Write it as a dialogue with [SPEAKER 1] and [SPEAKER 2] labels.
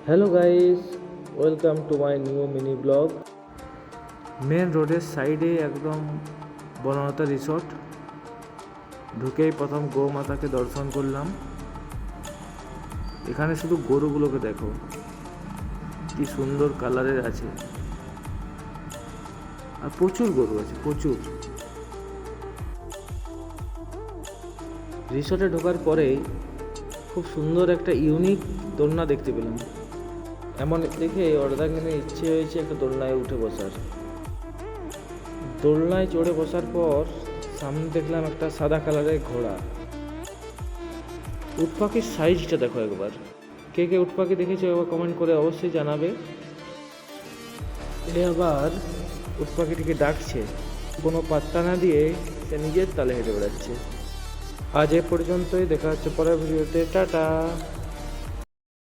[SPEAKER 1] Hello guys, welcome to my new mini vlog. Main রোডের সাইডে একদম বনলতা রিসর্ট। ঢুকেই প্রথম গো মাতাকে দর্শন করলাম। এখানে শুধু গরুগুলোকে দেখো, কি সুন্দর কালারের আছে, আর প্রচুর গরু আছে, প্রচুর। রিসর্টে ঢোকার পরেই খুব সুন্দর একটা ইউনিক দোলনা দেখতে পেলাম। এমন দেখে অর্ধাঙ্গিনী ইচ্ছে হয়েছে একটা দোলনায় উঠে বসার। দোলনায় চড়ে বসার পর সামনে দেখলাম একটা সাদা কালারের ঘোড়া। উট পাখির সাইজটা দেখো একবার। কে কে উট পাখি দেখেছো একবার কমেন্ট করে অবশ্যই জানাবে। এ আবার উট পাখিটিকে ডাকছে, কোনো পাত্তা না দিয়ে সে নিজের তালে হেঁটে বেড়াচ্ছে। আজ এ পর্যন্তই, দেখা হচ্ছে পরের ভিডিওতে। টাটা।